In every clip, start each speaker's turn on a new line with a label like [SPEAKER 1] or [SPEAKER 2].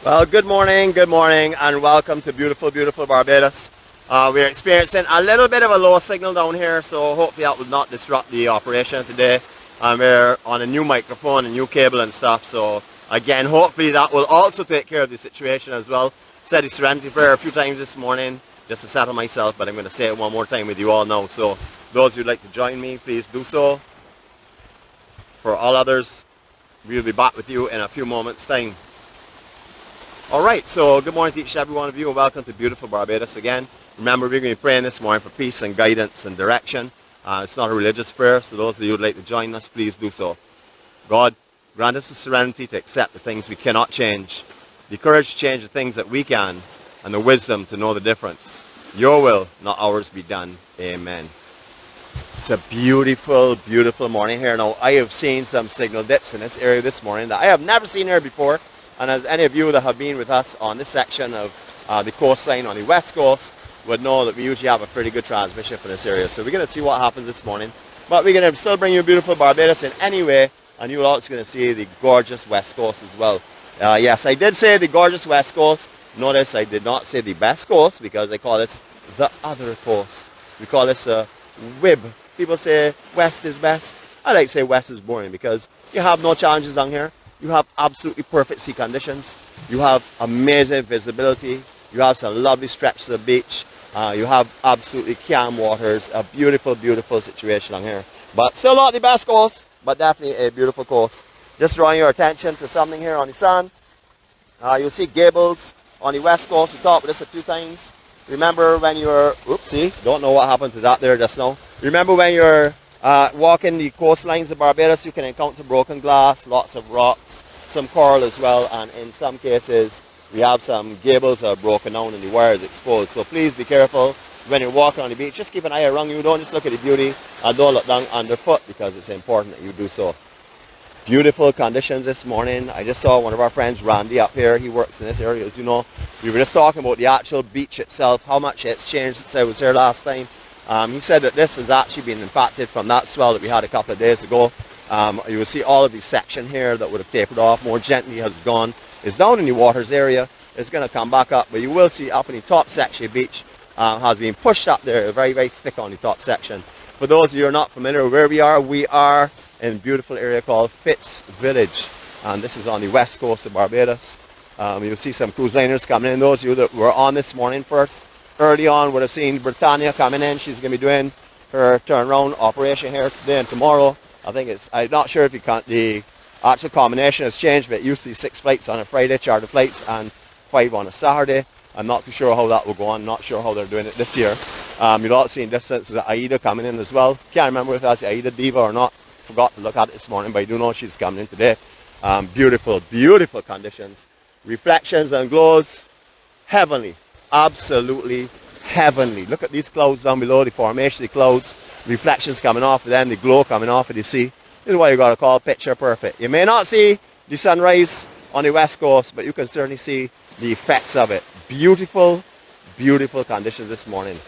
[SPEAKER 1] Well, good morning, and welcome to beautiful, beautiful Barbados. We're experiencing a little bit of a low signal down here, so hopefully that will not disrupt the operation today. We're on a new microphone, a new cable and stuff, so again, hopefully that will also take care of the situation as well. Said the Serenity Prayer a few times this morning, just to settle myself, but I'm going to say it one more time with you all now. So those who'd like to join me, please do so. For all others, we'll be back with you in a few moments' time. Alright, so good morning to each and every one of you, and welcome to beautiful Barbados again. Remember, we're going to be praying this morning for peace and guidance and direction. It's not a religious prayer, so those of you who would like to join us, please do so. God, grant us the serenity to accept the things we cannot change, the courage to change the things that we can, and the wisdom to know the difference. Your will, not ours, be done. Amen. It's a beautiful, beautiful morning here. Now, I have seen some signal dips in this area this morning that I have never seen here before. And as any of you that have been with us on this section of the coastline on the west coast would know that we usually have a pretty good transmission for this area. So we're going to see what happens this morning. But we're going to still bring you beautiful Barbados in any way. And you're also going to see the gorgeous west coast as well. Yes, I did say the gorgeous west coast. Notice I did not say the best coast because I call this the other coast. We call this a WIB. People say west is best. I like to say west is boring because you have no challenges down here. You have absolutely perfect sea conditions. You have amazing visibility. You have some lovely stretches of beach. You have absolutely calm waters. A beautiful, beautiful situation on here. But still not the best coast, but definitely a beautiful coast. Just drawing your attention to something here on the sun. You'll see gables on the west coast. We talked about this a few times. Remember when you're, oopsie, don't know what happened to that there just now. Remember when you're walking the coastlines of Barbados, you can encounter broken glass, lots of rocks, some coral as well, and in some cases we have some gables that are broken down and the wires exposed. So please be careful when you're walking on the beach. Just keep an eye around you. Don't just look at the beauty and don't look down underfoot because it's important that you do so. Beautiful conditions this morning. I just saw one of our friends, Randy, up here. He works in this area, as you know. We were just talking about the actual beach itself, how much it's changed since I was here last time. He said that this has actually been impacted from that swell that we had a couple of days ago. You will see all of the section here that would have tapered off more gently has gone. It's down in the waters area. It's going to come back up, but you will see up in the top section of the beach has been pushed up there, very, very thick on the top section. For those of you who are not familiar with where we are in a beautiful area called Fitz Village, and this is on the west coast of Barbados. You'll see some cruise liners coming in. Those of you that were on this morning first, early on would have seen Britannia coming in. She's going to be doing her turnaround operation here today and tomorrow. I think it's, I'm not sure if you can't, the actual combination has changed, but usually 6 flights on a Friday, charter flights, and 5 on a Saturday. I'm not too sure how that will go on. Not sure how they're doing it this year. You'll also see in distance the Aida coming in as well. Can't remember if that's the Aida Diva or not. Forgot to look at it this morning, but I do know she's coming in today. Beautiful, beautiful conditions. Reflections and glows. Heavenly. Absolutely heavenly. Look at these clouds down below, the formation of the clouds, reflections coming off of them, the glow coming off of the sea. This is what you got to call picture perfect. You may not see the sunrise on the west coast, but you can certainly see the effects of it. Beautiful, beautiful conditions this morning.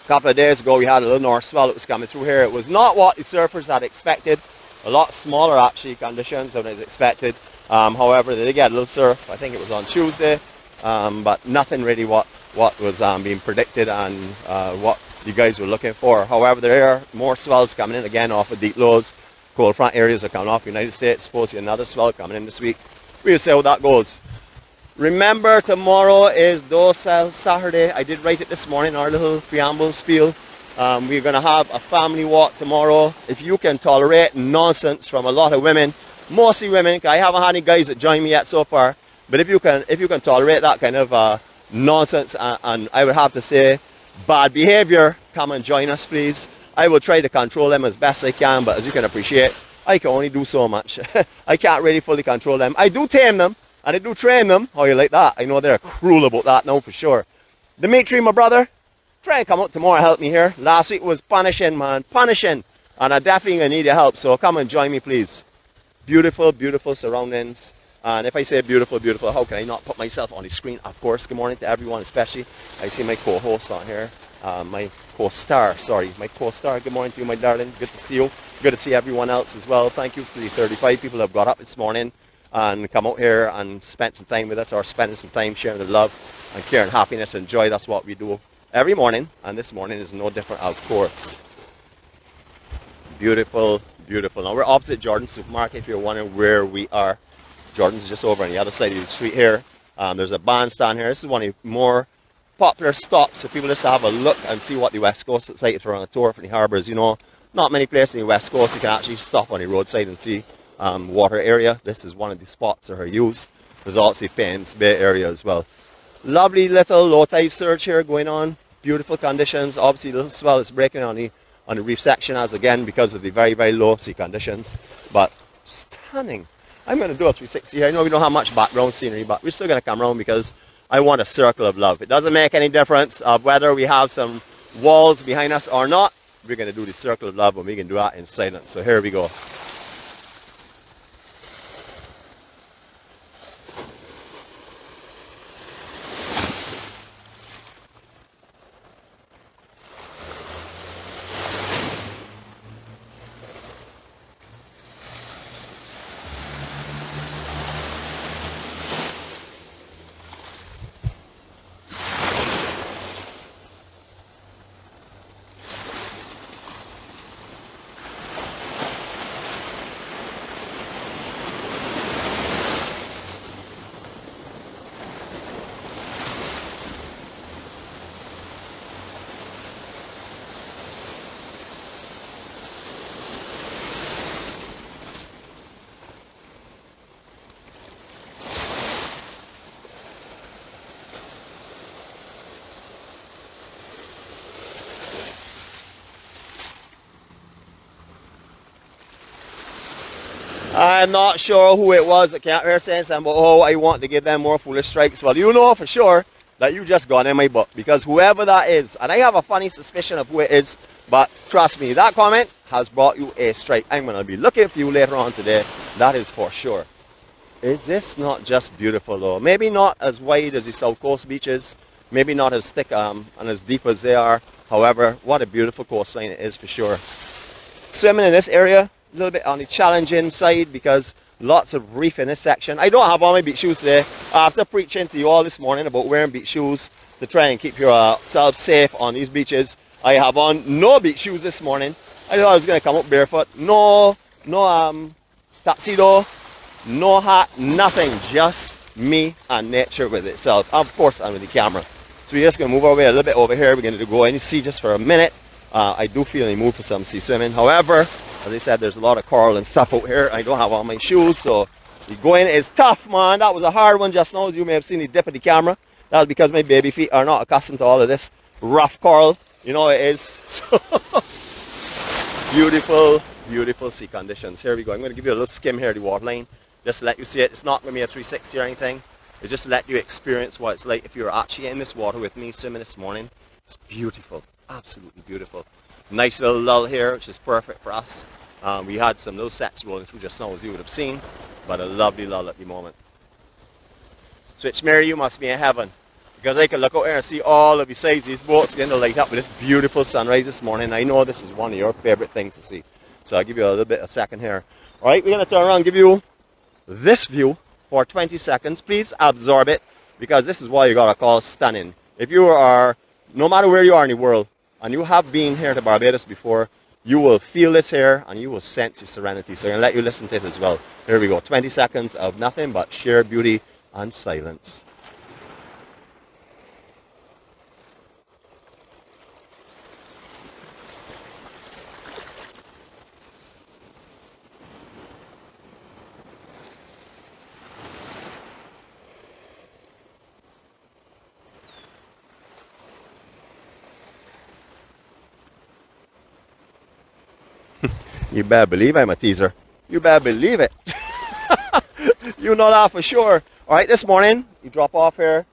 [SPEAKER 1] A couple of days ago we had a little north swell that was coming through here. It was not what the surfers had expected. A lot smaller actually conditions than was expected. However, they did get a little surf. I think it was on Tuesday. But nothing really what was being predicted and what you guys were looking for. However, there are more swells coming in again off of deep lows. Cold front areas are coming off the United States. Supposed to be another swell coming in this week. We'll see how that goes. Remember, tomorrow is Docile Saturday. I did write it this morning, our little preamble spiel. We're going to have a family walk tomorrow. If you can tolerate nonsense from a lot of women, mostly women, because I haven't had any guys that join me yet so far. But if you can tolerate that kind of nonsense and I would have to say bad behavior, come and join us, please. I will try to control them as best I can, but as you can appreciate, I can only do so much. I can't really fully control them. I do tame them and I do train them. How you like that? I know they're cruel about that now for sure. Dimitri, my brother, try and come out tomorrow and help me here. Last week was punishing, man, punishing, and I definitely need your help. So come and join me, please. Beautiful, beautiful surroundings. And if I say beautiful, beautiful, how can I not put myself on the screen? Of course, good morning to everyone, especially. I see my co-host on here. My co-star, my co-star. Good morning to you, my darling. Good to see you. Good to see everyone else as well. Thank you for the 35 people that have got up this morning and come out here and spend some time with us, or spending some time sharing the love and care and happiness and joy. That's what we do every morning, and this morning is no different, of course. Beautiful, beautiful. Now we're opposite Jordan's Supermarket. If you're wondering where we are, Jordan's just over on the other side of the street here. There's a bandstand here. This is one of the more popular stops, so people just have a look and see what the West Coast looks like if they're on a tour from the harbours. You know, not many places in the West Coast you can actually stop on the roadside and see water area. This is one of the spots that are used. There's also Paynes Bay area as well. Lovely little low tide surge here going on. Beautiful conditions. Obviously the little swell is breaking on the reef section, as again because of the very, very low sea conditions. But stunning. I'm going to do a 360 here. I know we don't have much background scenery, but we're still going to come around because I want a circle of love. It doesn't make any difference of whether we have some walls behind us or not. We're going to do the circle of love, and we can do that in silence. So here we go. I'm not sure who it was that came out here saying something about, oh, I want to give them more foolish strikes. Well, you know for sure that you just got in my book, because whoever that is, and I have a funny suspicion of who it is, but trust me, that comment has brought you a strike. I'm going to be looking for you later on today. That is for sure. Is this not just beautiful though? Maybe not as wide as the South Coast beaches, maybe not as thick and as deep as they are. However, what a beautiful coastline it is for sure. Swimming in this area, a little bit on the challenging side because lots of reef in this section. I don't have on my beach shoes today. After preaching to you all this morning about wearing beach shoes to try and keep yourself safe on these beaches, I have on no beach shoes this morning. I thought I was going to come up barefoot. No tuxedo, no hat, nothing. Just me and nature with itself. Of course, I'm with the camera. So we're just going to move our way a little bit over here. We're going to go in and see just for a minute. I do feel in the mood for some sea swimming. However, as I said, there's a lot of coral and stuff out here. I don't have on my shoes, so the going is tough, man. That was a hard one just now, as you may have seen the dip of the camera. That's because my baby feet are not accustomed to all of this rough coral. You know it is. So beautiful, beautiful sea conditions. Here we go. I'm going to give you a little skim here of the waterline, just to let you see it. It's not going to be a 360 or anything. It's just to let you experience what it's like if you're actually in this water with me swimming this morning. It's beautiful. Absolutely beautiful. Nice little lull here, which is perfect for us. We had some little sets rolling through just now, as you would have seen, but a lovely lull at the moment. Switch mirror, you must be in heaven, because I can look out here and see all of besides these boats getting to light up with this beautiful sunrise this morning. I know this is one of your favorite things to see, so I'll give you a little bit of a second here. All right, we're going to turn around and give you this view for 20 seconds. Please absorb it, because this is what you got to call stunning. If you are, no matter where you are in the world, and you have been here to Barbados before, you will feel this here and you will sense the serenity. So I'm going to let you listen to it as well. Here we go. 20 seconds of nothing but sheer beauty and silence. You better believe I'm a teaser. You better believe it. You know that for sure. All right, this morning, you drop off here.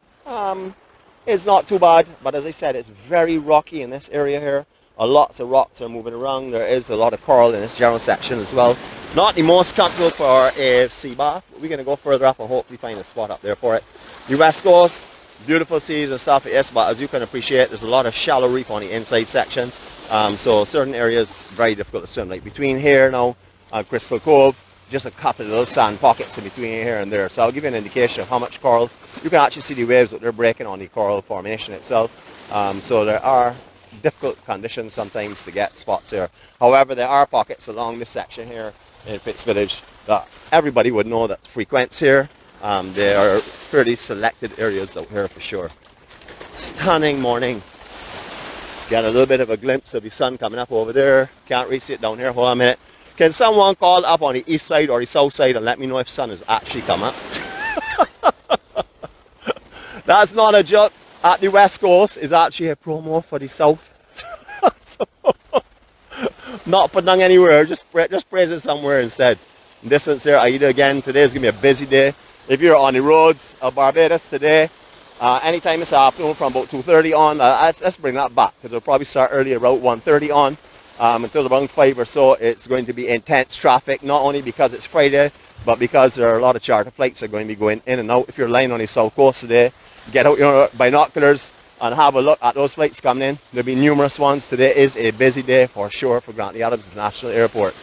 [SPEAKER 1] It's not too bad, but as I said, it's very rocky in this area here. Lots of rocks are moving around. There is a lot of coral in this general section as well. Not the most comfortable for a sea bath. We're going to go further up and hopefully find a spot up there for it. The West Coast, beautiful seas and stuff, yes, but as you can appreciate, there's a lot of shallow reef on the inside section. So certain areas very difficult to swim. Like between here now and Crystal Cove, just a couple of little sand pockets in between here and there. So I'll give you an indication of how much coral. You can actually see the waves that they're breaking on the coral formation itself. So there are difficult conditions sometimes to get spots here. However, there are pockets along this section here in Pitts Village that everybody would know that frequents here. There are fairly selected areas out here for sure. Stunning morning. Get a little bit of a glimpse of the sun coming up over there. Can't really see it down here. Hold on a minute. Can someone call up on the east side or the south side and let me know if sun has actually come up? That's not a joke. At the west coast is actually a promo for the south. So, not putting on anywhere, just praise it somewhere instead. Distance here, Aida again. Today is going to be a busy day. If you're on the roads of Barbados today, anytime this afternoon from about 2:30 on, let's bring that back because it'll probably start early about 1:30 on until around 5 or so. It's going to be intense traffic, not only because it's Friday, but because there are a lot of charter flights that are going to be going in and out. If you're lying on the south coast today, get out your binoculars and have a look at those flights coming in. There'll be numerous ones. Today is a busy day for sure for Grantley Adams International Airport.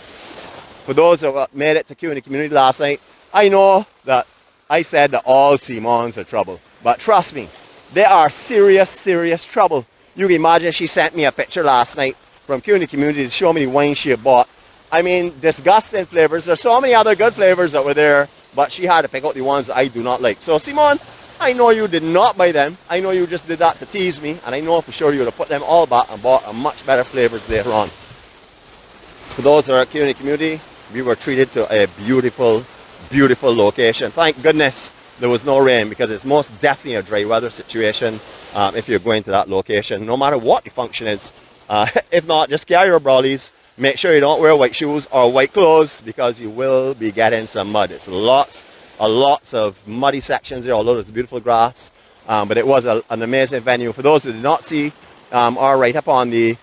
[SPEAKER 1] For those that made it to Q in the community last night, I know that I said that all Seamons are trouble. But trust me, they are serious, serious trouble. You can imagine she sent me a picture last night from Q in the community to show me the wine she had bought. I mean, disgusting flavors. There's so many other good flavors that were there, but she had to pick out the ones that I do not like. So Simon, I know you did not buy them. I know you just did that to tease me, and I know for sure you would have put them all back and bought a much better flavors later on. For those that are at Q in the community, we were treated to a beautiful, beautiful location. Thank goodness there was no rain because it's most definitely a dry weather situation if you're going to that location, no matter what the function is. If not, just carry your brollies. Make sure you don't wear white shoes or white clothes because you will be getting some mud. It's lots of muddy sections there, although there's beautiful grass. But it was an amazing venue. For those who did not see our write up on the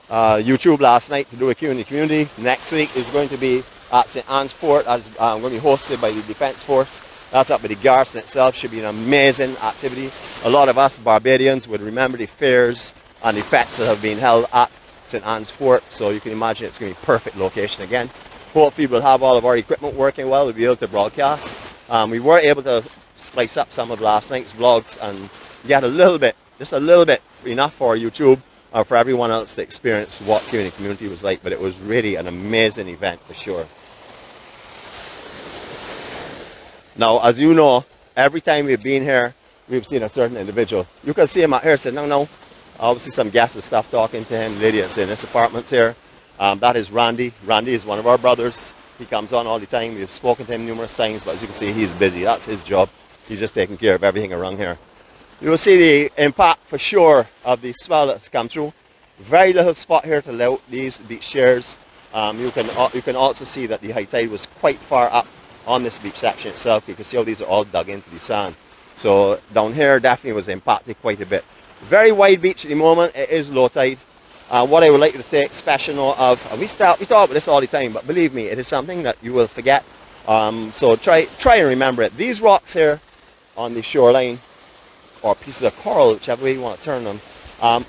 [SPEAKER 1] YouTube last night to do a Q in the community, next week is going to be at St. Anne's Fort. That is going to be hosted by the Defence Force. That's up by the garrison itself. Should be an amazing activity. A lot of us Barbadians would remember the fairs and the fetes that have been held at St. Anne's Fort. So you can imagine it's going to be a perfect location again. Hopefully we'll have all of our equipment working well. We'll be able to broadcast. We were able to slice up some of last night's vlogs and get a little bit, just a little bit, enough for YouTube and for everyone else to experience what Q in the community was like. But it was really an amazing event for sure. Now, as you know, every time we've been here, we've seen a certain individual. You can see him out here saying, no. Obviously some guests and stuff talking to him. Lady that's in his apartments here. That is Randy. Randy is one of our brothers. He comes on all the time. We've spoken to him numerous times, but as you can see, he's busy. That's his job. He's just taking care of everything around here. You will see the impact for sure of the swell that's come through. Very little spot here to lay out these beach chairs. You can also see that the high tide was quite far up on this beach section itself. You can see how these are all dug into the sand. So down here definitely was impacted quite a bit. Very wide beach at the moment. It is low tide. What I would like you to take special note of, and we talk about this all the time, but believe me, it is something that you will forget. So try and remember it. These rocks here on the shoreline, or pieces of coral, whichever way you want to turn them,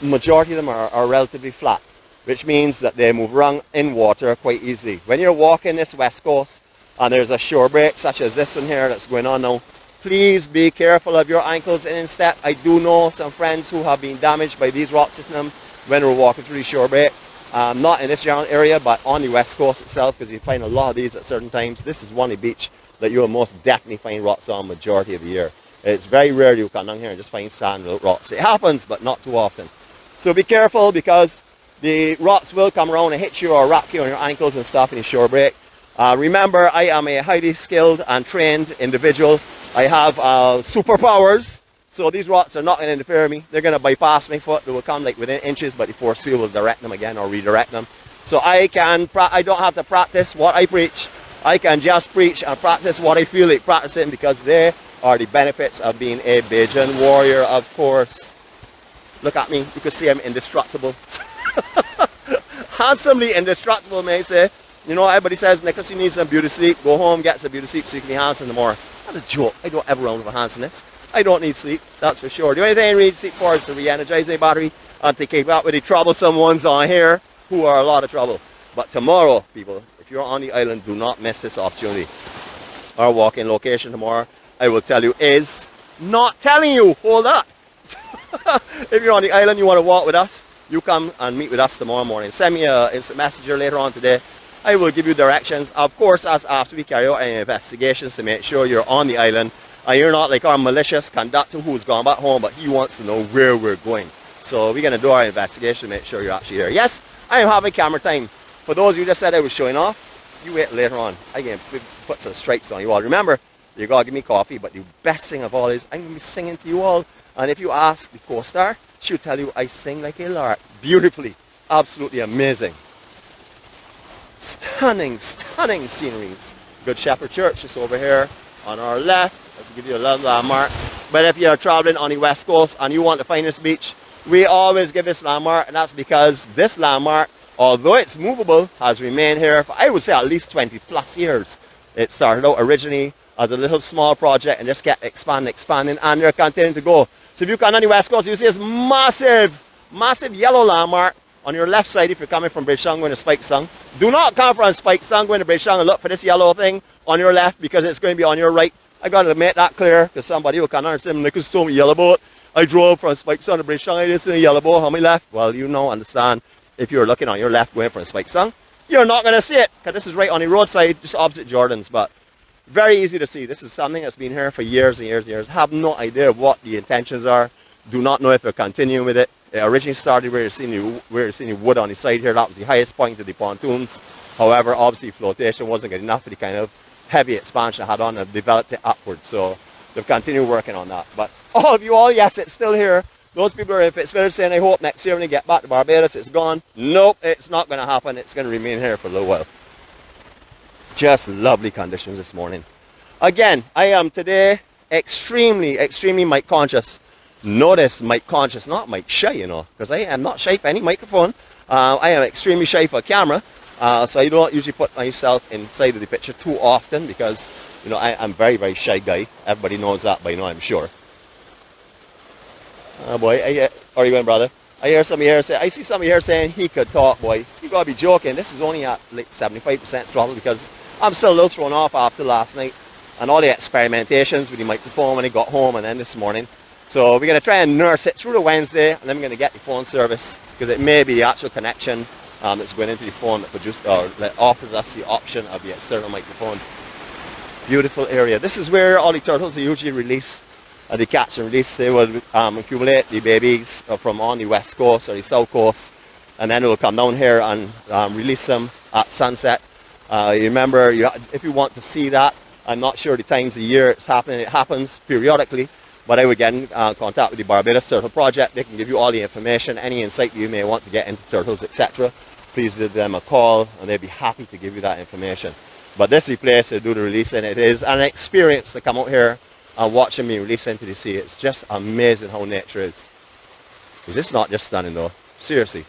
[SPEAKER 1] majority of them are relatively flat, which means that they move around in water quite easily. When you're walking this west coast, and there's a shore break such as this one here that's going on now, please be careful of your ankles and instep. I do know some friends who have been damaged by these rock systems when we're walking through the shore break. Not in this general area, but on the west coast itself, because you find a lot of these at certain times. This is one of the beach that you will most definitely find rocks on majority of the year. It's very rare you come down here and just find sand without rocks. It happens, but not too often. So be careful because the rocks will come around and hit you or wrap you on your ankles and stuff in the shore break. Remember, I am a highly skilled and trained individual. I have superpowers, so these rocks are not going to interfere with me. They're going to bypass my foot. They will come like within inches, but the force field will direct them again or redirect them. So I don't have to practice what I preach. I can just preach and practice what I feel like practicing because they are the benefits of being a Bajan warrior, of course. Look at me. You can see I'm indestructible. Handsomely indestructible, may I say. You know, everybody says, Nicholas, you need some beauty sleep. Go home, get some beauty sleep so you can be handsome tomorrow. That's a joke. I don't ever run with handsomeness. I don't need sleep, that's for sure. The only thing I need sleep for is to re-energize my battery and to keep up with the troublesome ones on here who are a lot of trouble. But tomorrow, people, if you're on the island, do not miss this opportunity. Our walk-in location tomorrow, I will tell you, is not telling you. Hold up. If you're on the island, you want to walk with us, you come and meet with us tomorrow morning. Send me a instant messenger later on today. I will give you directions. Of course, as after we carry out any investigations to make sure you're on the island and you're not like our malicious conductor who's gone back home, but he wants to know where we're going. So we're going to do our investigation to make sure you're actually here. Yes, I am having camera time. For those of you that said I was showing off, you wait later on. I can put some strikes on you all. Remember, you got to give me coffee, but the best thing of all is I'm going to be singing to you all. And if you ask the co-star, she'll tell you I sing like a lark. Beautifully. Absolutely amazing. Stunning, stunning sceneries. Good Shepherd Church is over here on our left. Let's give you a little landmark. But if you're traveling on the west coast and you want to find this beach, we always give this landmark, and that's because this landmark, although it's movable, has remained here for, I would say, at least 20 plus years. It started out originally as a little small project and just kept expanding, and they're continuing to go. So if you come on the west coast, you see this massive, massive yellow landmark on your left side if you're coming from Bridgetown going to Spikestown. Do not come from Spikestown going to Bridgetown and look for this yellow thing on your left, because it's going to be on your right. I got to make that clear, because somebody will come understand, Nicholas told me yellow boat. I drove from Spikestown to Bridgetown, I didn't see a yellow boat on my left. Well, you know, understand, if you're looking on your left going from Spikestown, you're not going to see it, because this is right on the roadside, just opposite Jordan's. But very easy to see. This is something that's been here for years and years and years. Have no idea what the intentions are. Do not know if they're continuing with it. It originally started where you're seeing the wood on the side here. That was the highest point of the pontoons. However, obviously flotation wasn't good enough for the kind of heavy expansion I had on. They've developed it upwards. So they've continued working on that. But all of you all, yes, it's still here. Those people are in Fitzgerald saying, I hope next year when they get back to Barbados, it's gone. Nope, it's not going to happen. It's going to remain here for a little while. Just lovely conditions this morning. Again, I am today extremely, extremely mic conscious. Notice mic conscious, not mic shy, you know, because I am not shy for any microphone. I am extremely shy for a camera, so I don't usually put myself inside of the picture too often, because, you know, I'm a very, very shy guy. Everybody knows that by now, I'm sure. Oh boy, how are you going, brother? I see somebody here saying he could talk, boy. You gotta be joking. This is only at like 75% throttle, because I'm still a little thrown off after last night and all the experimentations with the microphone when I got home and then this morning. So we're going to try and nurse it through the Wednesday, and then we're going to get the phone service, because it may be the actual connection that's going into the phone that offers us the option of the external microphone. Beautiful area. This is where all the turtles are usually released. They catch and release. They will accumulate the babies from on the west coast or the south coast, and then it will come down here and release them at sunset. Remember, if you want to see that, I'm not sure the times of the year it's happening. It happens periodically, but I would get in contact with the Barbados Turtle Project. They can give you all the information, any insight you may want to get into turtles, etc. Please give them a call, and they'd be happy to give you that information. But this is the place to do the releasing. It is an experience to come out here and watching me release into the sea. It's just amazing how nature is. Is this not just stunning though? Seriously.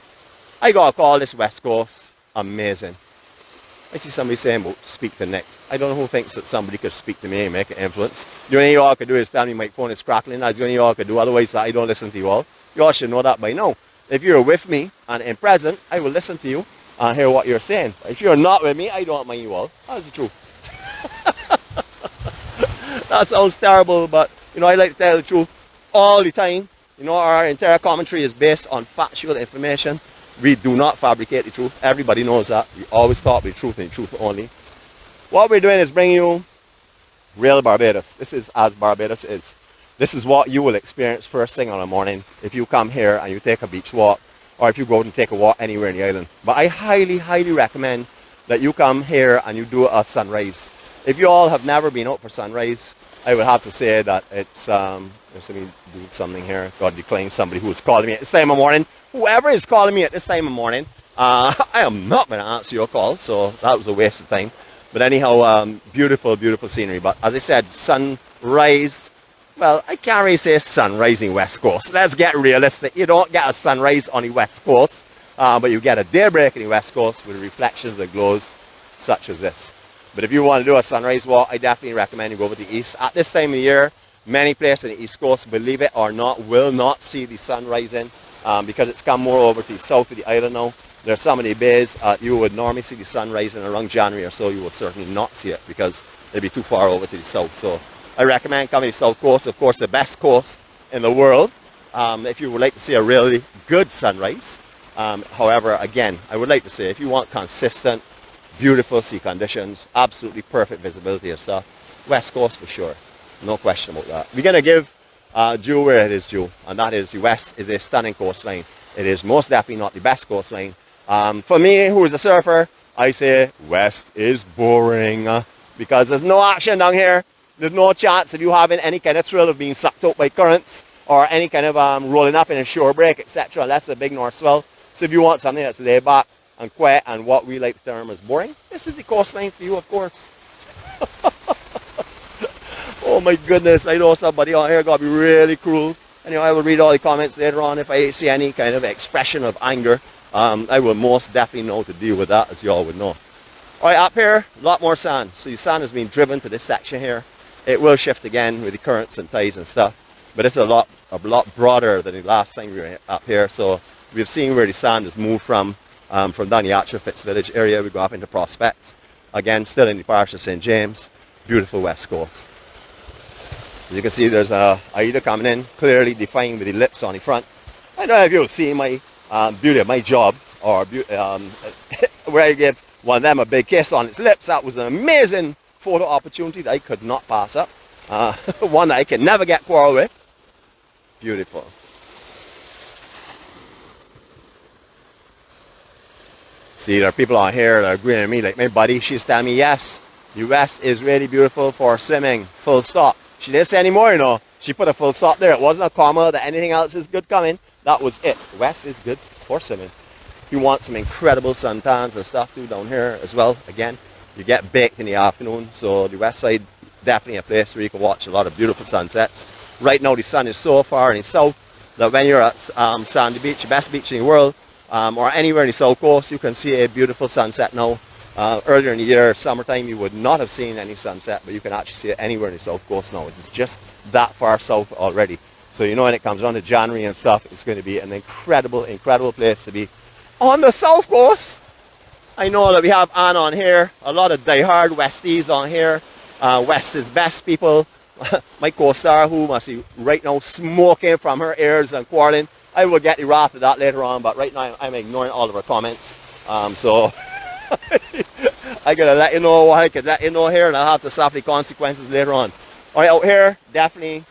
[SPEAKER 1] I got a call this west coast. Amazing. I see somebody saying, well, speak to Nick. I don't know who thinks that somebody could speak to me and make an influence. The only thing you all could do is tell me my phone is crackling. That's the only thing you all could do. Otherwise, I don't listen to you all. You all should know that by now. If you're with me and in present, I will listen to you and hear what you're saying. But if you're not with me, I don't mind you all. That's the truth. That sounds terrible, but, you know, I like to tell the truth all the time. You know, our entire commentary is based on factual information. We do not fabricate the truth. Everybody knows that. We always talk the truth and the truth only. What we're doing is bringing you real Barbados. This is as Barbados is. This is what you will experience first thing on the morning if you come here and you take a beach walk, or if you go out and take a walk anywhere in the island. But I highly, highly recommend that you come here and you do a sunrise. If you all have never been out for sunrise, I would have to say that it's, let me do something here. Got to decline somebody who is calling me at this time of morning. Whoever is calling me at this time of morning, I am not going to answer your call, so that was a waste of time. But anyhow, beautiful, beautiful scenery. But as I said, sunrise, well, I can't really say sunrise in West Coast. Let's get realistic. You don't get a sunrise on the West Coast, but you get a daybreak in the West Coast with reflections and glows such as this. But if you want to do a sunrise walk, I definitely recommend you go over to the east. At this time of the year, many places on the east coast, believe it or not, will not see the sun rising because it's come more over to the south of the island now. There's some of the bays you would normally see the sun rising around January or so. You will certainly not see it because it'd be too far over to the south. So I recommend coming to the south coast, of course the best coast in the world, if you would like to see a really good sunrise. However, again, I would like to say if you want consistent, beautiful sea conditions, absolutely perfect visibility and stuff, west coast for sure. No question about that. We're going to give due where it is due, and that is the west is a stunning coastline. It is most definitely not the best coastline. For me, who is a surfer, I say west is boring because there's no action down here. There's no chance of you having any kind of thrill of being sucked out by currents or any kind of rolling up in a shore break, etc. Unless the big north swell. So if you want something that's laid back and quiet and what we like to term as boring, this is the coastline for you, of course. Oh my goodness, I know somebody out here got to be really cruel. Anyway, I will read all the comments later on. If I see any kind of expression of anger, I will most definitely know to deal with that, as you all would know. Alright, up here, a lot more sand. So the sand has been driven to this section here. It will shift again with the currents and tides and stuff. But it's a lot broader than the last time we were up here. So we've seen where the sand has moved from down the Archer Fitz Village area. We go up into Prospects. Again, still in the parish of St. James. Beautiful west coast. As you can see, there's a Aida coming in, clearly defined with the lips on the front. I don't know if you'll see my beauty of my job, or where I give one of them a big kiss on its lips. That was an amazing photo opportunity that I could not pass up. One that I can never get quarrel with. Beautiful. See, there are people on here that are agreeing with me, like my buddy, she's telling me, yes, the west is really beautiful for swimming, full stop. She didn't say anymore, you know. She put a full stop there. It wasn't a comma that anything else is good coming. That was it. The west is good for swimming. If you want some incredible suntans and stuff too down here as well, again, you get baked in the afternoon. So the west side, definitely a place where you can watch a lot of beautiful sunsets. Right now the sun is so far in the south that when you're at Sandy Beach, the best beach in the world, or anywhere in the south coast, you can see a beautiful sunset now. Earlier in the year, summertime, you would not have seen any sunset, but you can actually see it anywhere in the south coast now. It's just that far south already. So you know when it comes around to January and stuff, it's going to be an incredible, incredible place to be on the south coast. I know that we have Anne on here, a lot of diehard Westies on here. West is best people. My co-star, who must be right now smoking from her ears and quarreling. I will get the wrath of that later on, but right now I'm ignoring all of her comments. So I gotta let you know what I can let you know here, and I'll have to suffer the consequences later on. Alright, out here, definitely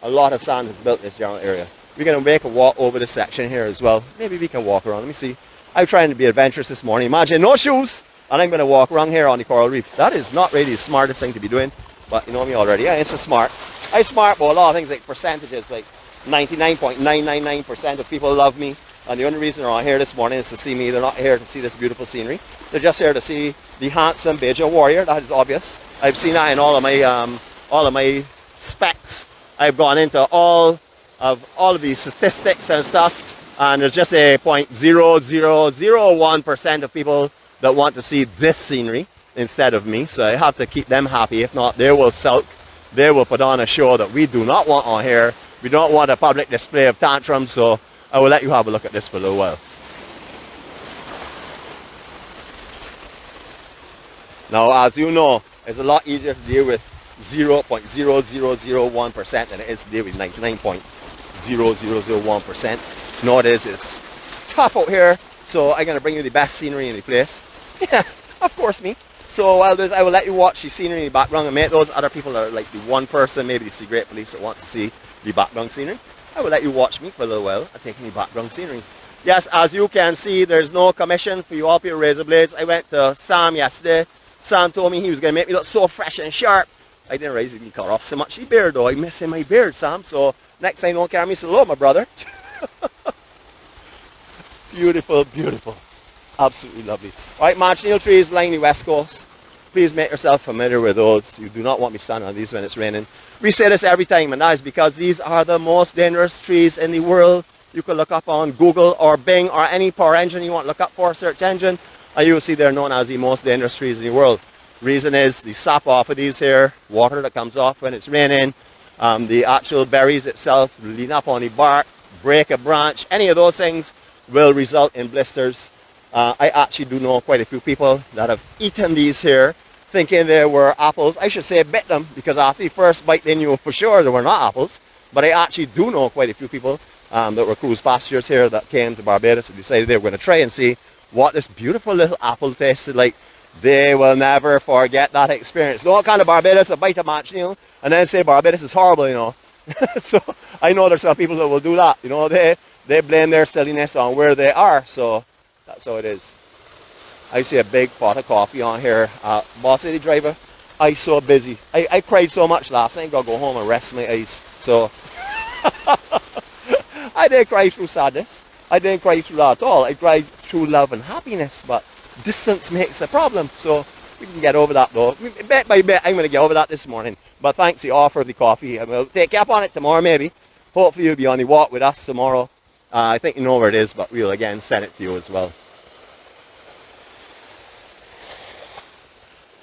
[SPEAKER 1] a lot of sand is built in this general area. We're gonna make a walk over this section here as well. Maybe we can walk around. Let me see. I'm trying to be adventurous this morning. Imagine no shoes, and I'm gonna walk around here on the coral reef. That is not really the smartest thing to be doing, but you know me already. Yeah, it's a smart. I'm smart about a lot of things like percentages, like 99.999% of people love me. And the only reason they're on here this morning is to see me. They're not here to see this beautiful scenery. They're just here to see the handsome Bajan warrior. That is obvious. I've seen that in all of my specs. I've gone into all of these statistics and stuff, and there's just a 0.0001% of people that want to see this scenery instead of me. So I have to keep them happy. If not, they will sulk. They will put on a show that we do not want on here. We don't want a public display of tantrums. So I will let you have a look at this for a little while. Now, as you know, it's a lot easier to deal with 0.0001% than it is to deal with 99.0001%. Nowadays, it's tough out here, so I'm going to bring you the best scenery in the place. Yeah, of course, me. So while this, I will let you watch the scenery in the background, and make those other people are like the one person, maybe the Sea Great Police, that wants to see the background scenery. I will let you watch me for a little while and take the background scenery. Yes, as you can see, there's no commission for you all your razor blades. I went to Sam yesterday. Sam told me he was going to make me look so fresh and sharp. I didn't realize he'd cut off so much the beard though. I'm missing my beard, Sam. So next time don't carry me so low, my brother. Beautiful, beautiful. Absolutely lovely. Alright, marginal trees line the west coast. Please make yourself familiar with those. You do not want me standing on these when it's raining. We say this every time, and that is because these are the most dangerous trees in the world. You can look up on Google or Bing or any power engine you want to look up for, search engine, and you will see they're known as the most dangerous trees in the world. Reason is the sap off of these here, water that comes off when it's raining, the actual berries itself lean up on the bark, break a branch, any of those things will result in blisters. I actually do know quite a few people that have eaten these here, thinking they were apples. I should say bit them, because after the first bite they knew for sure they were not apples. But I actually do know quite a few people that were cruise passengers here that came to Barbados and decided they were going to try and see what this beautiful little apple tasted like. They will never forget that experience. Don't come to Barbados and bite a match, and then say Barbados is horrible, So I know there's some people that will do that. They blame their silliness on where they are. So that's how it is. I see a big pot of coffee on here. Boss City driver, I so busy. I cried so much last night. I gotta go home and rest my eyes. So I didn't cry through sadness. I didn't cry through that at all. I cried through love and happiness. But distance makes a problem. So we can get over that though. Bit by bit, I'm going to get over that this morning. But thanks the offer of the coffee. And we'll take up on it tomorrow maybe. Hopefully you'll be on the walk with us tomorrow. I think you know where it is, but we'll again send it to you as well.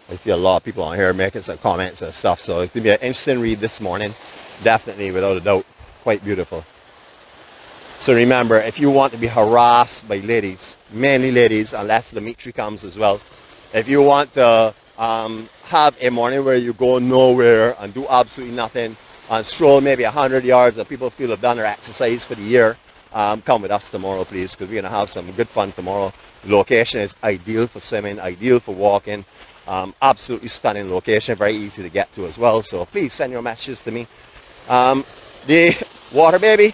[SPEAKER 1] I see a lot of people on here making some comments and stuff. So it's going to be an interesting read this morning. Definitely, without a doubt. Quite beautiful. So remember, if you want to be harassed by ladies, mainly ladies, unless Dimitri comes as well, if you want to have a morning where you go nowhere and do absolutely nothing and stroll maybe 100 yards and people feel have done their exercise for the year, come with us tomorrow, please, because we're going to have some good fun tomorrow. The location is ideal for swimming, ideal for walking. Absolutely stunning location, very easy to get to as well. So please send your messages to me. The water baby,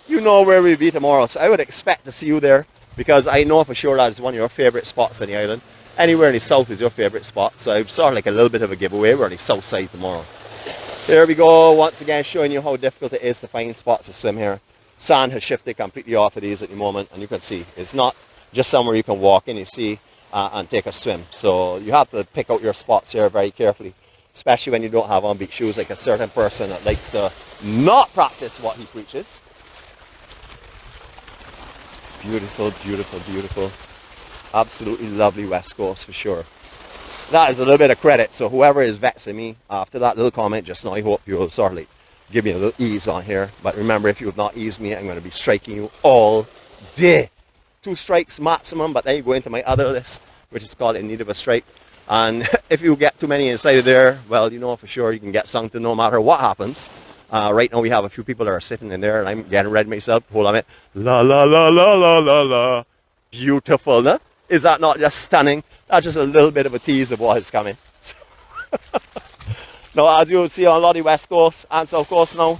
[SPEAKER 1] you know where we'll be tomorrow, so I would expect to see you there, because I know for sure that it's one of your favorite spots on the island. Anywhere in the south is your favorite spot, so I'm sort of like a little bit of a giveaway. We're on the south side tomorrow. There we go, once again showing you how difficult it is to find spots to swim here. Sand has shifted completely off of these at the moment, and you can see it's not just somewhere you can walk in, you see, and take a swim. So you have to pick out your spots here very carefully, especially when you don't have on beach shoes, like a certain person that likes to not practice what he preaches. Beautiful, beautiful, beautiful. Absolutely lovely west coast for sure. That is a little bit of credit. So whoever is vexing me after that little comment just now, I hope you will sort of like give me a little ease on here. But remember, if you have not eased me, I'm going to be striking you all day. 2 strikes maximum, but then you go into my other list, which is called In Need of a Strike. And if you get too many inside of there, well, you know for sure you can get sunk to no matter what happens. Right now we have a few people that are sitting in there, and I'm getting ready myself. Hold on a minute. La la la la la la la. Beautiful, no? Is that not just stunning? That's just a little bit of a tease of what is coming. Now, as you will see on a lot of the west coast and south coast now,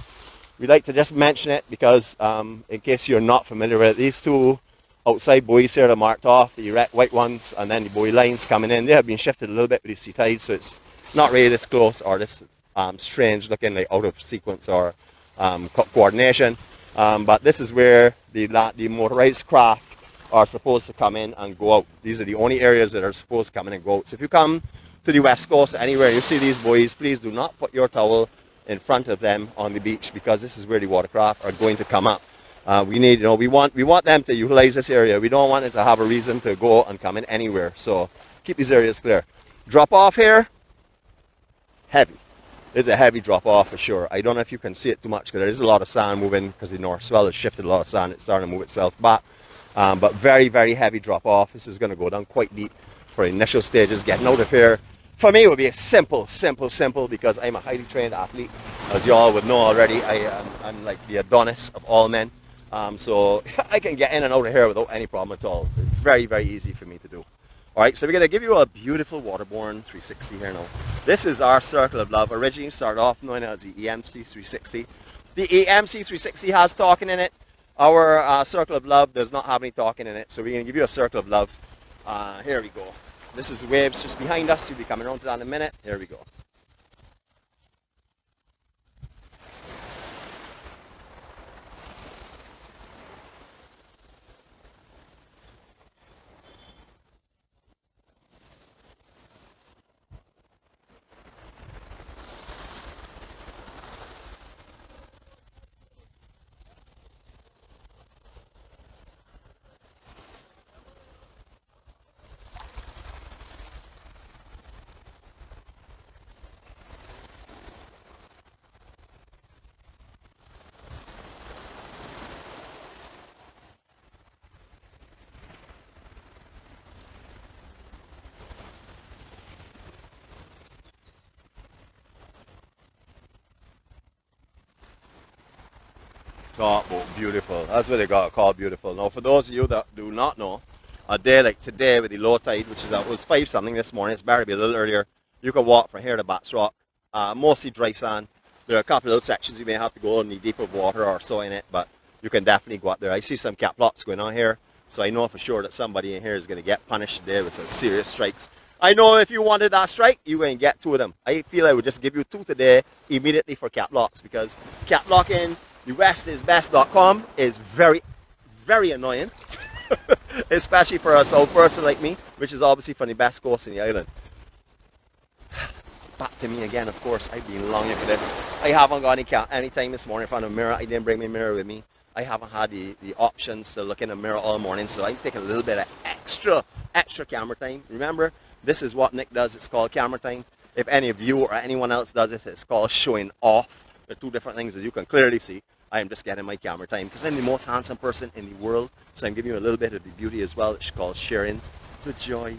[SPEAKER 1] we like to just mention it because in case you're not familiar with it, these 2 outside buoys here are marked off, the red white ones, and then the buoy lines coming in. They have been shifted a little bit with the sea tide, so it's not really this close or this strange looking, like out of sequence or coordination. But this is where the motorized craft are supposed to come in and go out. These are the only areas that are supposed to come in and go out. So if you come to the west coast, anywhere you see these buoys, please do not put your towel in front of them on the beach, because this is where the watercraft are going to come up. We need, we want them to utilize this area. We don't want it to have a reason to go and come in anywhere. So keep these areas clear. Drop off here, heavy. It's a heavy drop off for sure. I don't know if you can see it too much because there is a lot of sand moving, because the north swell has shifted a lot of sand. It's starting to move itself back. But very, very heavy drop off. This is going to go down quite deep for initial stages. Getting out of here, for me, it would be a simple, because I'm a highly trained athlete. As you all would know already, I'm like the Adonis of all men. So I can get in and out of here without any problem at all. It's very, very easy for me to do. Alright, so we're going to give you a beautiful waterborne 360 here now. This is our circle of love. Originally started off known as the EMC-360. The EMC-360 has talking in it. Our circle of love does not have any talking in it. So we're going to give you a circle of love. Here we go. This is the waves just behind us. You'll be coming around to that in a minute. Here we go. Talk about beautiful. That's what they got called beautiful. Now, for those of you that do not know, a day like today with the low tide, which is it was 5 something this morning, it's better to be a little earlier. You can walk from here to Bats Rock, mostly dry sand. There are a couple of little sections you may have to go in the deeper water or so in it, but you can definitely go up there. I see some cap lots going on here, so I know for sure that somebody in here is going to get punished today with some serious strikes. I know if you wanted that strike, you're going to get 2 of them. I feel I would just give you 2 today immediately for cap locks, because cap locking the westisbest.com is very, very annoying, especially for a south person like me, which is obviously from the best coast in the island. Back to me again, of course. I've been longing for this. I haven't got any time this morning in front of a mirror. I didn't bring my mirror with me. I haven't had the options to look in the mirror all morning, so I'm taking a little bit of extra camera time. Remember, this is what Nick does. It's called camera time. If any of you or anyone else does it, it's called showing off. They're 2 different things, as you can clearly see. I am just getting my camera time because I'm the most handsome person in the world, so I'm giving you a little bit of the beauty as well. It's called sharing the joy.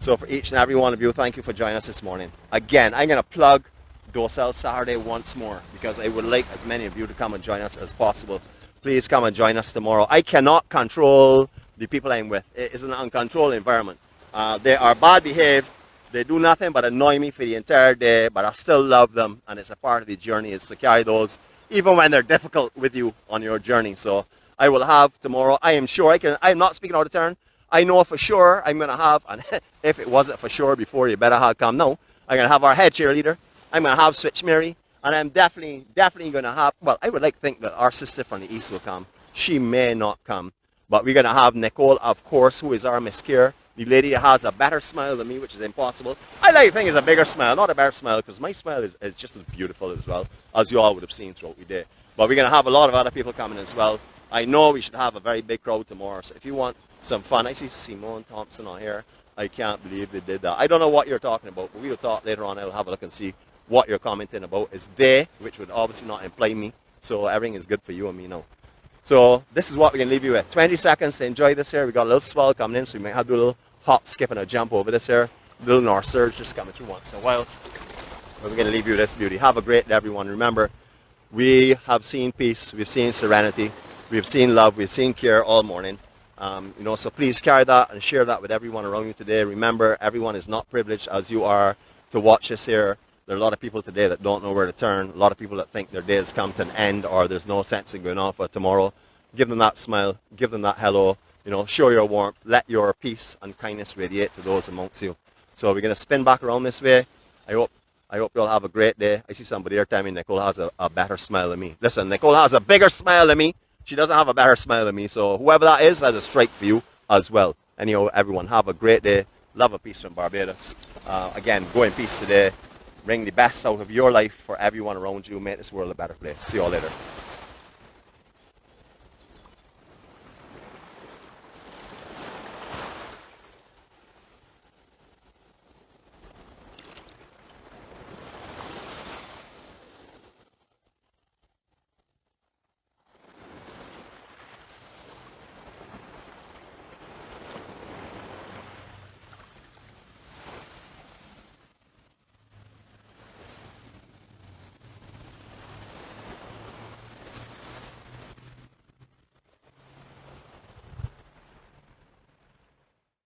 [SPEAKER 1] So for each and every one of you, thank you for joining us this morning. Again, I'm going to plug Docile Saturday once more because I would like as many of you to come and join us as possible. Please come and join us tomorrow. I cannot control the people I'm with. It is an uncontrolled environment. They are bad behaved. They do nothing but annoy me for the entire day, but I still love them, and it's a part of the journey. It's to carry those, even when they're difficult with you on your journey. So I will have tomorrow. I am sure I'm not speaking out of turn. I know for sure I'm going to have, and if it wasn't for sure before, you better have come now. I'm going to have our head cheerleader. I'm going to have Switch Mary, and I'm definitely going to have, well, I would like to think that our sister from the east will come. She may not come, but we're going to have Nicole, of course, who is our Miss Care. The lady has a better smile than me, which is impossible. I like to think it's a bigger smile, not a better smile, because my smile is just as beautiful as well, as you all would have seen throughout the day. But we're going to have a lot of other people coming as well. I know we should have a very big crowd tomorrow, so if you want some fun, I see Simone Thompson on here. I can't believe they did that. I don't know what you're talking about, but we'll talk later on. I'll have a look and see what you're commenting about. It's they, which would obviously not imply me, so everything is good for you and me now. So this is what we're going to leave you with. 20 seconds to enjoy this here. We got a little swell coming in, so we might have to do a little hop, skip, and a jump over this here. A little north surge just coming through once in a while. But we're going to leave you with this beauty. Have a great day, everyone. Remember, we have seen peace, we've seen serenity, we've seen love, we've seen care all morning. So please carry that and share that with everyone around you today. Remember, everyone is not privileged as you are to watch this here. There are a lot of people today that don't know where to turn. A lot of people that think their day has come to an end or there's no sense in going on for tomorrow. Give them that smile. Give them that hello. Show your warmth. Let your peace and kindness radiate to those amongst you. So we're going to spin back around this way. I hope you'll have a great day. I see somebody here telling me Nicole has a better smile than me. Listen, Nicole has a bigger smile than me. She doesn't have a better smile than me. So whoever that is has a strike for you as well. Anyhow, everyone, have a great day. Love and peace from Barbados. Again, go in peace today. Bring the best out of your life for everyone around you. Make this world a better place. See you all later.